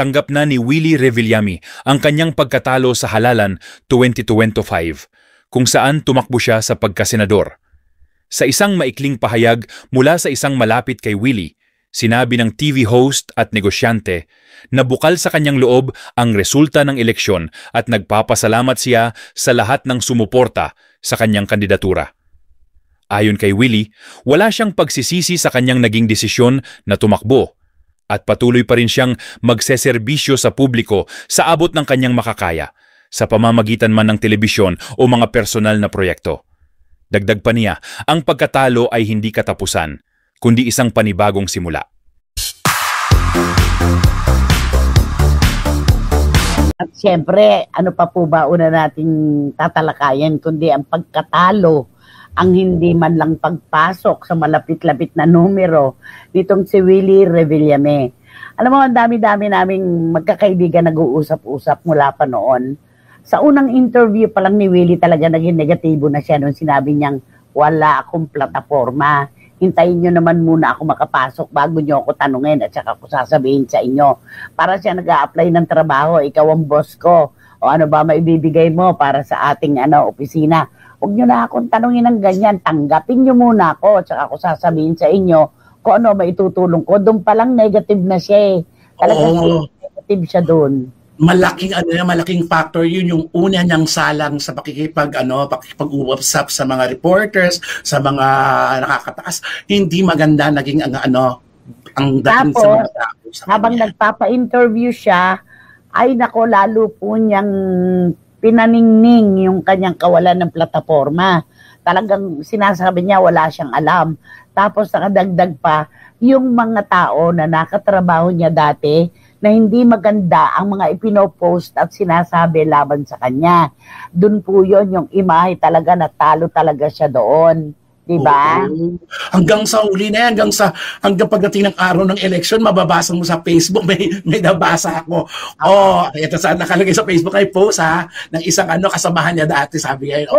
tanggap na ni Willie Revillame ang kanyang pagkatalo sa halalan 2025, kung saan tumakbo siya sa pagkasenador. Sa isang maikling pahayag mula sa isang malapit kay Willie, sinabi ng TV host at negosyante na bukal sa kanyang loob ang resulta ng eleksyon at nagpapasalamat siya sa lahat ng sumuporta sa kanyang kandidatura. Ayon kay Willie, wala siyang pagsisisi sa kanyang naging desisyon na tumakbo at patuloy pa rin siyang magseserbisyo sa publiko sa abot ng kanyang makakaya sa pamamagitan man ng telebisyon o mga personal na proyekto. Dagdag pa niya, ang pagkatalo ay hindi katapusan, kundi isang panibagong simula. At siyempre, ano pa po ba una nating tatalakayan kundi ang pagkatalo, ang hindi man lang pagpasok sa malapit-lapit na numero nitong si Willie Revillame. Alam mo, ang dami-dami naming magkakaibigan nag-uusap-usap mula pa noon. Sa unang interview pa lang ni Willie talaga naging negatibo na siya nung sinabi niyang wala akong plataforma. Hintayin nyo naman muna ako makapasok bago nyo ako tanungin at saka ako sasabihin sa inyo. Para siya nag-a-apply ng trabaho, ikaw ang boss ko. O ano ba maibibigay mo para sa ating opisina? Huwag nyo na akong tanungin ng ganyan. Tanggapin nyo muna ako at saka ako sasabihin sa inyo kung ano maitutulong ko. Doon pa lang negative na siya eh. Talagang negative siya doon. Malaking factor yun yung una niyang salang sa pakikipag-uusap sa mga reporters, sa mga nakakataas. Hindi maganda naging ang dating tapos, sa mga tao. Habang nagpapa-interview siya, ay nako lalo po niyang pinaningning yung kanyang kawalan ng plataforma. Talagang sinasabi niya wala siyang alam. Tapos nakadagdag pa, yung mga tao na nakatrabaho niya dati, na hindi maganda ang mga ipinopost at sinasabi laban sa kanya. Doon po yun, yung imahe talaga, natalo talaga siya doon. Diba? Hanggang sa uli na yan, hanggang pagdating ng araw ng election, mababasa mo sa Facebook, may nabasa ako. Ito saan nakalagay sa Facebook ay post ng isang kasamahan niya dati, sabi niya.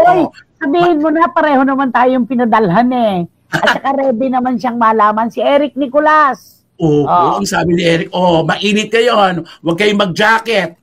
Sabihin mo na, pareho naman tayong pinadalhan eh. At saka ready naman siyang malaman si Eric Nicolas. Ang sabi ni Eric, mainit kayo, huwag kayong mag-jacket.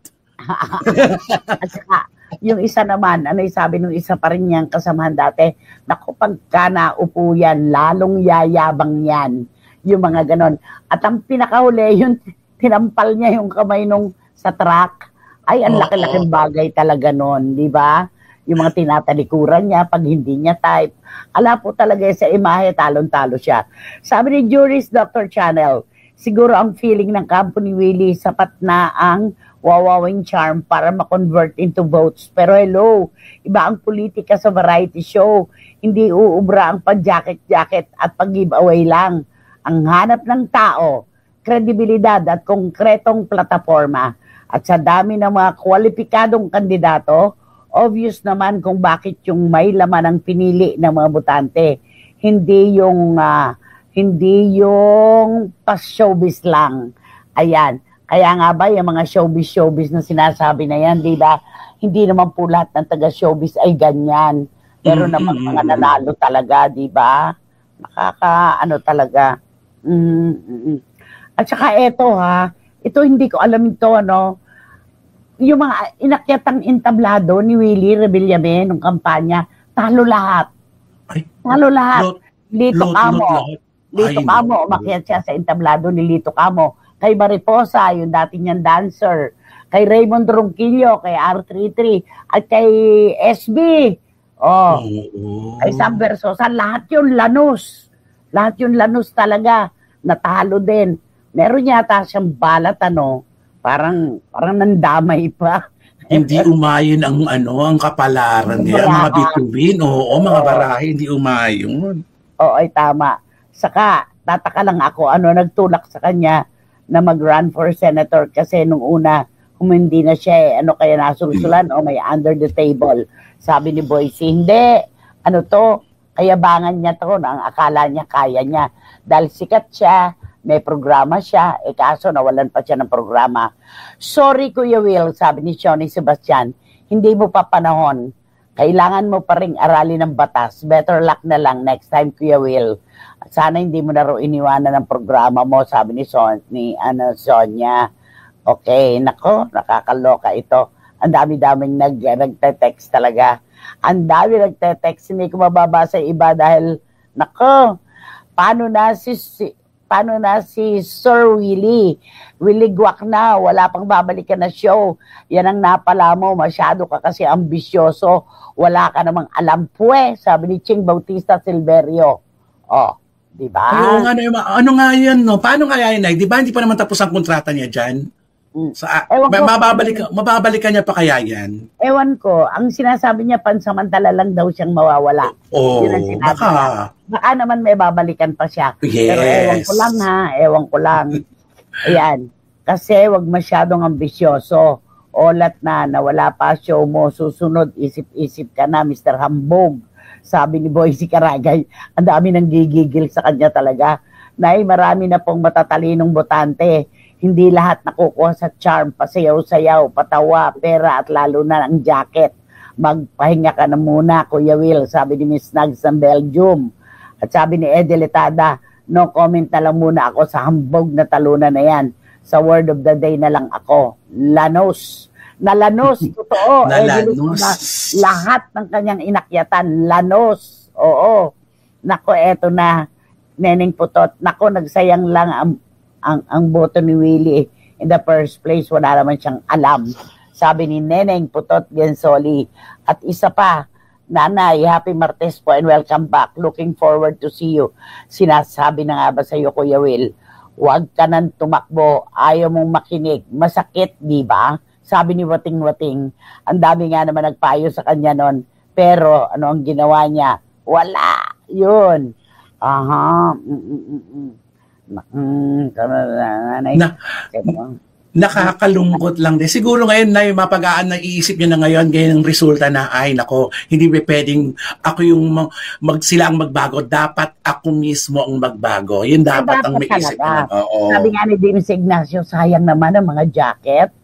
At saka, yung isa naman, sabi nung isa pa rin niyang kasamahan dati, naku, pagka naupo yan, lalong yayabang yan. Yung mga ganon. At ang pinakahuli, yung tinampal niya yung kamay nung sa truck, ay ang laki-laking bagay talaga nun, di ba? Yung mga tinatalikuran niya, pag hindi niya type. Ala po talaga sa imahe, talon-talo siya. Sabi ni Juris Dr. Channel, siguro ang feeling ng kampo ni Willie, sapat na ang wawawing charm para ma-convert into votes. Pero hello, iba ang politika sa variety show. Hindi uubra ang pag-jacket-jacket at pag-giveaway lang. Ang hanap ng tao, kredibilidad at konkretong plataforma. At sa dami ng mga kwalipikadong kandidato, obvious naman kung bakit yung may laman ang pinili ng mga botante. Hindi yung pas-showbiz lang. Ayan. Kaya nga ba, yung mga showbiz na sinasabi na yan, di ba? Hindi naman po lahat ng taga-showbiz ay ganyan. Pero naman mga nanalo talaga, di ba? Talaga. At saka ito hindi ko alam ito, yung mga inakyatang entablado ni Willie Revillame nung kampanya, talo lahat. Talo lahat. Lito Camo, umakyat siya sa entablado ni Lito Camo. Kay Mariposa, yung dati niyang dancer. Kay Raymond Ronquillo, kay R33, at kay SB. Kay Sam Versosa, lahat yun Lanus. Lahat yun Lanus talaga. Natalo din. Meron yata siyang balat, parang nandamay pa. Hindi umayon ang kapalaran niya, ang mga bituin, mga barahe, hindi umayon. Ay tama. Saka, tataka lang ako, nagtulak sa kanya na mag-run for senator kasi nung una, kung hindi na siya, kaya nasulsulan o may under the table. Sabi ni Boyce, hindi, kayabangan niya to, ang akala niya, kaya niya. Dahil sikat siya, may programa siya, kaso nawalan pa siya ng programa. Sorry Kuya Will, sabi ni Johnny Sebastian, hindi mo pa panahon. Kailangan mo pa ring aralin ng batas. Better luck na lang next time Kuya Will. Sana hindi mo na rin iniwanan ng programa mo, sabi ni Sonia. Okay, nako, nakakaloka ito. Ang dami-daming nagte-text talaga. Ang dami nagte-text, hindi ko mababasa yung iba dahil, nako, paano na si Sir Willie? Willie Guac na, wala pang babalikan na show. Yan ang napala mo, masyado ka kasi ambisyoso. Wala ka namang alam sabi ni Ching Bautista Silverio. Oh, di ba? Ay, ano nga yan, no? Paano nga yan, Nay? Di ba hindi pa naman tapos ang kontrata niya dyan? Mababalikan niya pa kaya yan? Ewan ko, ang sinasabi niya pansamantala lang daw siyang mawawala. Oh, baka naman may babalikan pa siya. Yes. Pero ewan ko lang. Ayan, kasi wag masyadong ambisyoso. Olat na wala pa show mo, susunod isip-isip ka na, Mr. Hambog. Sabi ni Boycie Karagay, ang dami nang gigigil sa kanya talaga. Nay, marami na pong matatalinong botante. Hindi lahat nakukuha sa charm, pasayaw-sayaw, patawa, pera at lalo na ang jacket. Magpahinga ka na muna, Kuya Will, sabi ni Miss Nags ng Belgium. At sabi ni Eddie Letada, no comment na lang muna ako sa hambog na talunan na yan. Sa word of the day na lang ako, lanos. Nalanos, totoo. Nalanos. Lahat ng kanyang inakyatan, lanos. Oo. Nako, eto na, Neneng Putot. Nako, nagsayang lang ang boto ni Willie in the first place, wala naman siyang alam. Sabi ni Neneng Putot Gensoli. At isa pa, Nanay, happy Martes po and welcome back. Looking forward to see you. Sinasabi na nga ba sa iyo, Kuya Will, huwag ka nang tumakbo, ayaw mong makinig. Masakit, di ba? Sabi ni Wating Wating. Ang dami nga naman nagpayo sa kanya nun. Pero ano ang ginawa niya? Wala. Yun. Aha. Nakakalungkot lang din. Siguro ngayon na mapag-aan na iisip niya na ngayon ganyan ang resulta na ay nako, hindi ba pwedeng ako yung sila ang magbago, dapat ako mismo ang magbago. Yun dapat ang may isip niya. Sabi nga ni James Ignacio, sayang naman ang mga jacket.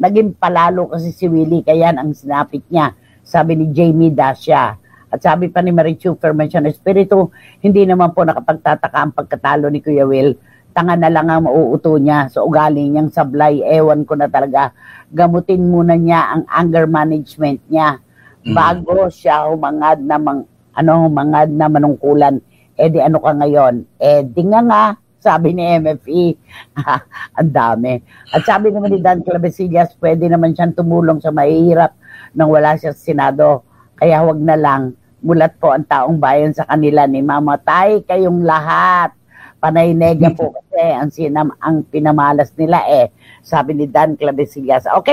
Naging palalo kasi si Willie, kaya ang sinapit niya. Sabi ni Jamie Dacia. At sabi pa ni Marichu Fermentation Espiritu, hindi naman po nakapagtataka ang pagkatalo ni Kuya Will. Tanga na lang ang mauuto niya sa ugali niyang sablay. Ewan ko na talaga. Gamutin muna niya ang anger management niya bago siya humangad na manungkulan. Eh di ano ka ngayon? Eh di nga, sabi ni MFE. Ang dami. At sabi naman ni Dan Clavesillas, pwede naman siyang tumulong sa mahihirap nang wala siya sa Senado. Kaya wag na lang. Mulat po ang taong bayan sa kanila ni mamatay kayong lahat. Panay nega po kasi ang pinamalas nila sabi ni Dan Clavesillas. Okay.